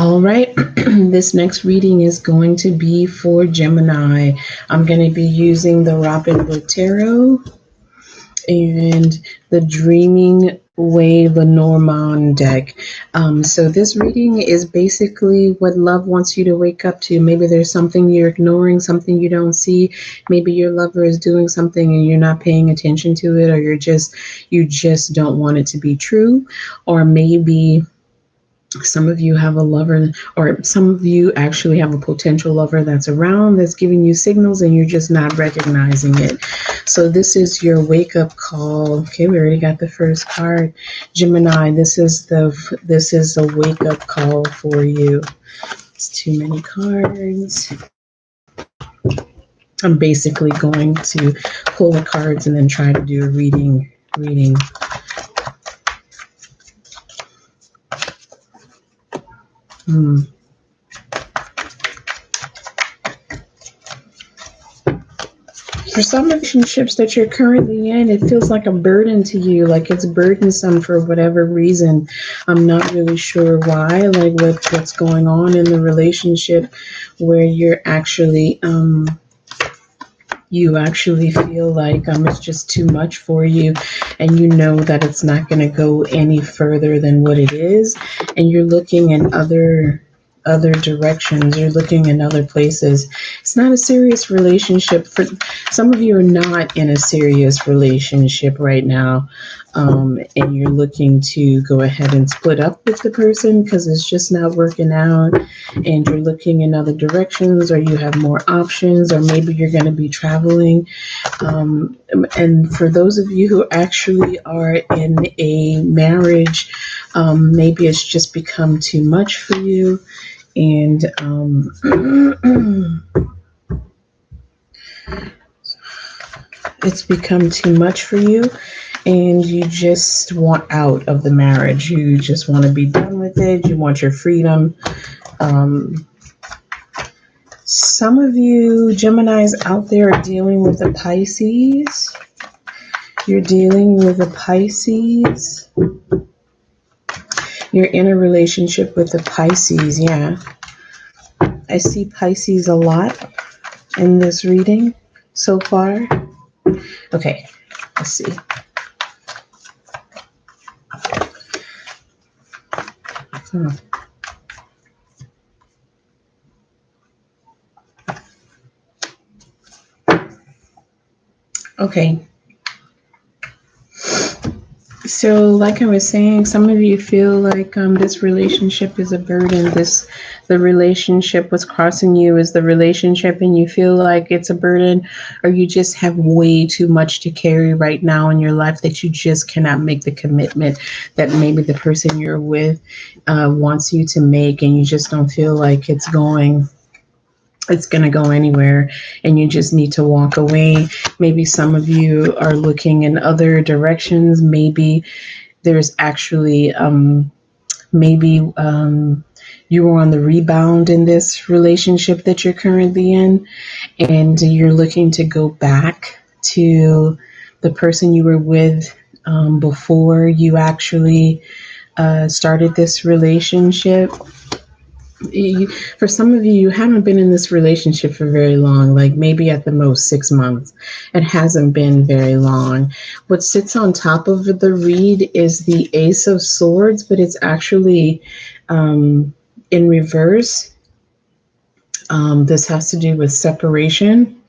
All right, this next reading is going to be for Gemini. I'm going to be using the Robin Hood Tarot and the Dreaming Way Lenormand deck. So this reading is basically what love wants you to wake up to. Maybe there's something you're ignoring, something you don't see. Maybe your lover is doing something and you're not paying attention to it, or you just don't want it to be true. Or maybe some of you have a lover, or some of you actually have a potential lover that's around, that's giving you signals and you're just not recognizing it. So this is your wake up call. Okay, we already got the first card. Gemini, this is a wake up call for you. It's too many cards. I'm basically going to pull the cards and then try to do a reading. For some relationships that you're currently in, it feels like a burden to you, like it's burdensome for whatever reason. I'm not really sure why, like what's going on in the relationship where you're actually you actually feel like it's just too much for you, and you know that it's not going to go any further than what it is, and you're looking in other directions, you're looking in other places. It's not a serious relationship. For some of you are not in a serious relationship right now, and you're looking to go ahead and split up with the person because it's just not working out, and you're looking in other directions, or you have more options, or maybe you're going to be traveling. And for those of you who actually are in a marriage, maybe it's just become too much for you, and it's become too much for you, and you just want out of the marriage. You just want to be done with it. You want your freedom. Some of you Geminis out there are dealing with a Pisces. You're dealing with a Pisces. You're in a relationship with a Pisces, yeah. I see Pisces a lot in this reading so far. Okay, let's see. Okay. So, like I was saying, some of you feel like this relationship is a burden. The relationship, what's crossing you is the relationship, and you feel like it's a burden, or you just have way too much to carry right now in your life that you just cannot make the commitment that maybe the person you're with wants you to make, and you just don't feel like it's going to go anywhere, and you just need to walk away. Maybe some of you are looking in other directions. Maybe there's actually you were on the rebound in this relationship that you're currently in, and you're looking to go back to the person you were with before you actually started this relationship. For some of you, you haven't been in this relationship for very long, like maybe at the most 6 months. It hasn't been very long. What sits on top of the reed is the Ace of Swords, but it's actually in reverse. This has to do with separation.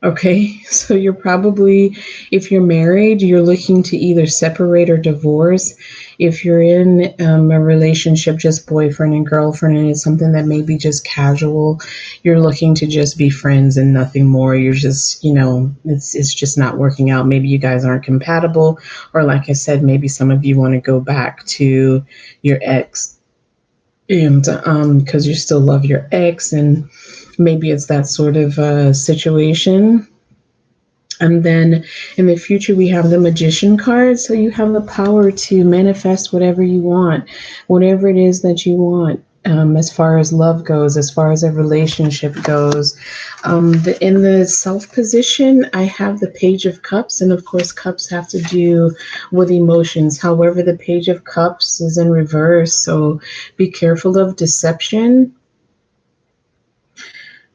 Okay, so you're probably, if you're married, you're looking to either separate or divorce. If you're in a relationship, just boyfriend and girlfriend, and it's something that may be just casual, you're looking to just be friends and nothing more. You're just, it's just not working out. Maybe you guys aren't compatible, or like I said, maybe some of you want to go back to your ex, and because you still love your ex, and maybe it's that sort of situation. And then in the future, we have the Magician card. So you have the power to manifest whatever you want, whatever it is that you want. as far as love goes, as far as a relationship goes. In the self position, I have the Page of Cups, and of course, cups have to do with emotions. However, the Page of Cups is in reverse, so be careful of deception.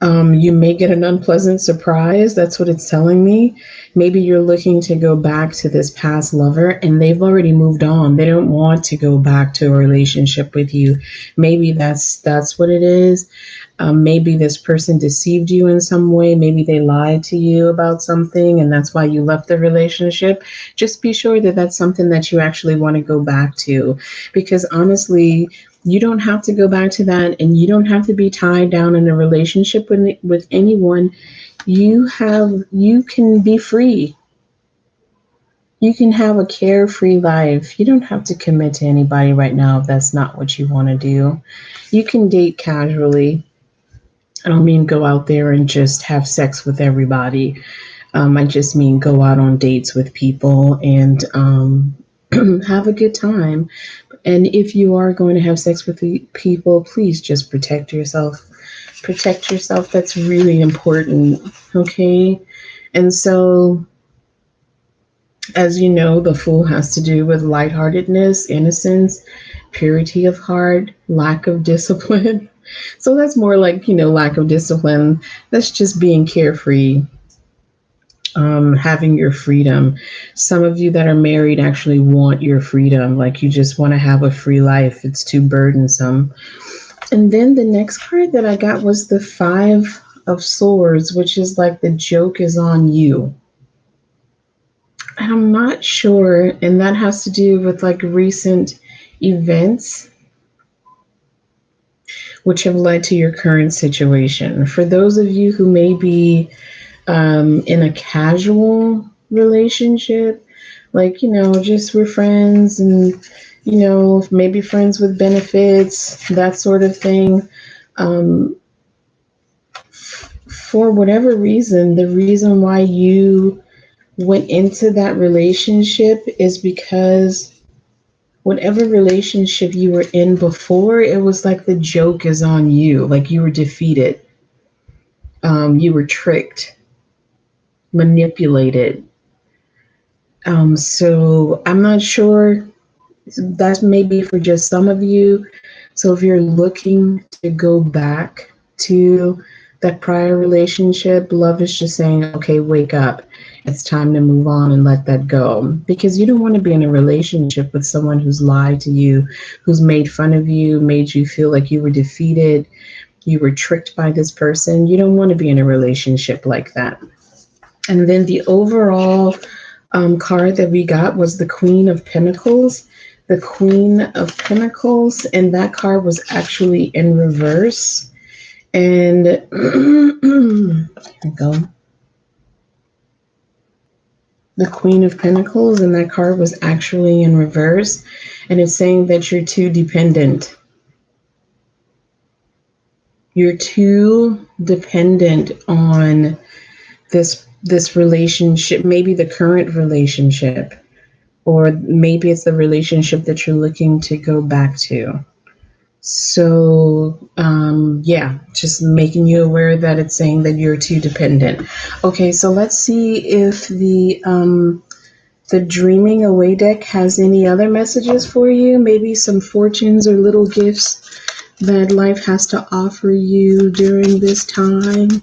You may get an unpleasant surprise. That's what it's telling me. Maybe you're looking to go back to this past lover and they've already moved on. They don't want to go back to a relationship with you. Maybe that's what it is. Maybe this person deceived you in some way. Maybe they lied to you about something and that's why you left the relationship. Just be sure that that's something that you actually want to go back to. Because honestly, you don't have to go back to that and you don't have to be tied down in a relationship with anyone. You can be free. You can have a carefree life. You don't have to commit to anybody right now if that's not what you want to do. You can date casually. I don't mean go out there and just have sex with everybody. I just mean go out on dates with people and have a good time. And if you are going to have sex with people, please just protect yourself. Protect yourself. That's really important. Okay. And so, as you know, the Fool has to do with lightheartedness, innocence, purity of heart, lack of discipline. So that's more like, lack of discipline. That's just being carefree, having your freedom. Some of you that are married actually want your freedom. Like you just want to have a free life. It's too burdensome. And then the next card that I got was the Five of Swords, which is like the joke is on you. And I'm not sure, and that has to do with like recent events which have led to your current situation. For those of you who may be in a casual relationship, like, just we're friends and, maybe friends with benefits, that sort of thing. Um, for whatever reason, the reason why you went into that relationship is because whatever relationship you were in before, it was like the joke is on you. Like you were defeated, you were tricked, manipulated. So I'm not sure. That may be for just some of you. So if you're looking to go back to that prior relationship, love is just saying, okay, wake up. It's time to move on and let that go. Because you don't want to be in a relationship with someone who's lied to you, who's made fun of you, made you feel like you were defeated, you were tricked by this person. You don't want to be in a relationship like that. And then the overall card that we got was the Queen of Pentacles. The Queen of Pentacles, and that card was actually in reverse. And here we go. The Queen of Pentacles, and that card was actually in reverse. And it's saying that you're too dependent. You're too dependent on this relationship, maybe the current relationship, or maybe it's the relationship that you're looking to go back to. So, yeah, just making you aware that it's saying that you're too dependent. Okay, so let's see if the Dreaming Away deck has any other messages for you. Maybe some fortunes or little gifts that life has to offer you during this time.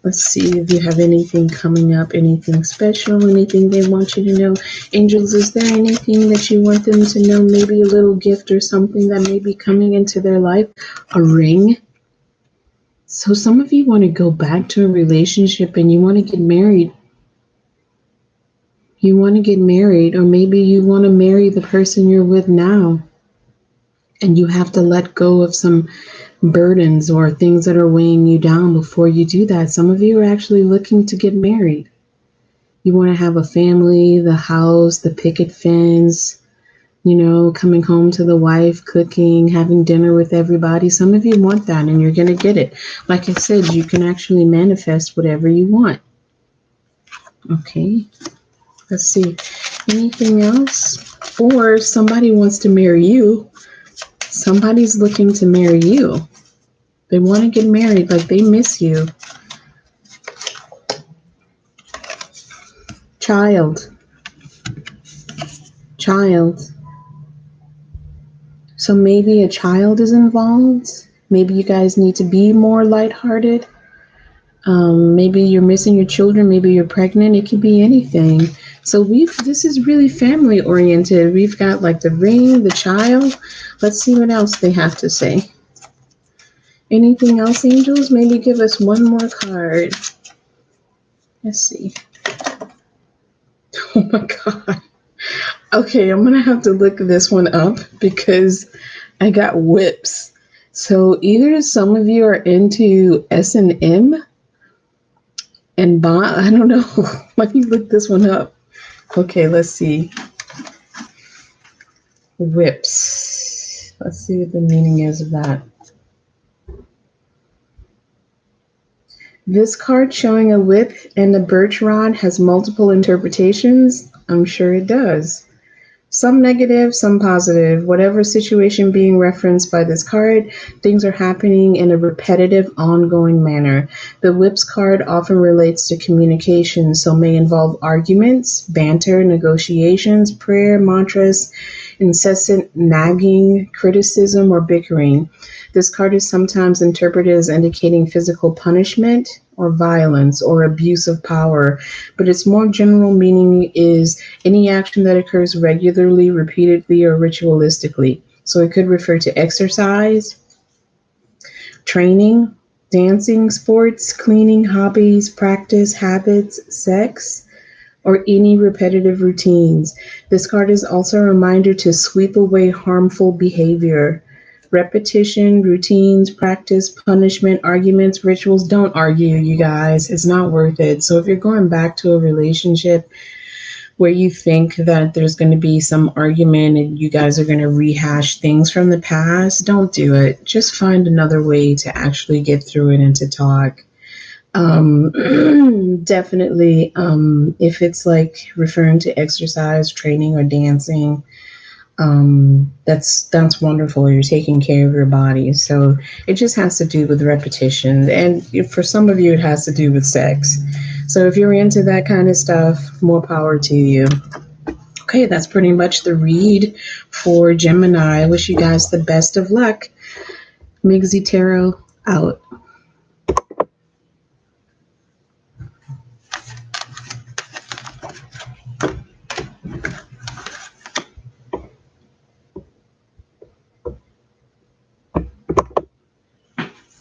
Let's see if you have anything coming up, anything special, anything they want you to know. Angels, is there anything that you want them to know? Maybe a little gift or something that may be coming into their life? A ring? So some of you want to go back to a relationship and you want to get married. You want to get married, or maybe you want to marry the person you're with now. And you have to let go of some burdens or things that are weighing you down before you do that. Some of you are actually looking to get married. You want to have a family, the house, the picket fence, coming home to the wife, cooking, having dinner with everybody. Some of you want that and you're going to get it. Like I said, you can actually manifest whatever you want. Okay, let's see. Anything else? Or somebody wants to marry you. Somebody's looking to marry you. They want to get married, like they miss you. Child. So maybe a child is involved. Maybe you guys need to be more lighthearted. Maybe you're missing your children. Maybe you're pregnant. It could be anything. So this is really family oriented. We've got like the ring, the child. Let's see what else they have to say. Anything else, angels? Maybe give us one more card. Let's see. Oh my God. Okay, I'm going to have to look this one up because I got whips. So either some of you are into S&M and bond. I don't know. Let me look this one up. Okay, let's see. Whips. Let's see what the meaning is of that. This card showing a whip and a birch rod has multiple interpretations. I'm sure it does. Some negative, some positive. Whatever situation being referenced by this card, things are happening in a repetitive, ongoing manner. The Whips card often relates to communication, so may involve arguments, banter, negotiations, prayer, mantras, incessant nagging, criticism, or bickering. This card is sometimes interpreted as indicating physical punishment or violence or abuse of power, but its more general meaning is any action that occurs regularly, repeatedly, or ritualistically. So it could refer to exercise, training, dancing, sports, cleaning, hobbies, practice, habits, sex, or any repetitive routines. This card is also a reminder to sweep away harmful behavior. Repetition, routines, practice, punishment, arguments, rituals. Don't argue, you guys. It's not worth it. So if you're going back to a relationship where you think that there's going to be some argument and you guys are going to rehash things from the past, don't do it. Just find another way to actually get through it and to talk. Definitely, if it's like referring to exercise, training, or dancing, that's wonderful. You're taking care of your body. So it just has to do with repetition. And for some of you, it has to do with sex. So if you're into that kind of stuff, more power to you. Okay, that's pretty much the read for Gemini. I wish you guys the best of luck. Migsy Tarot out.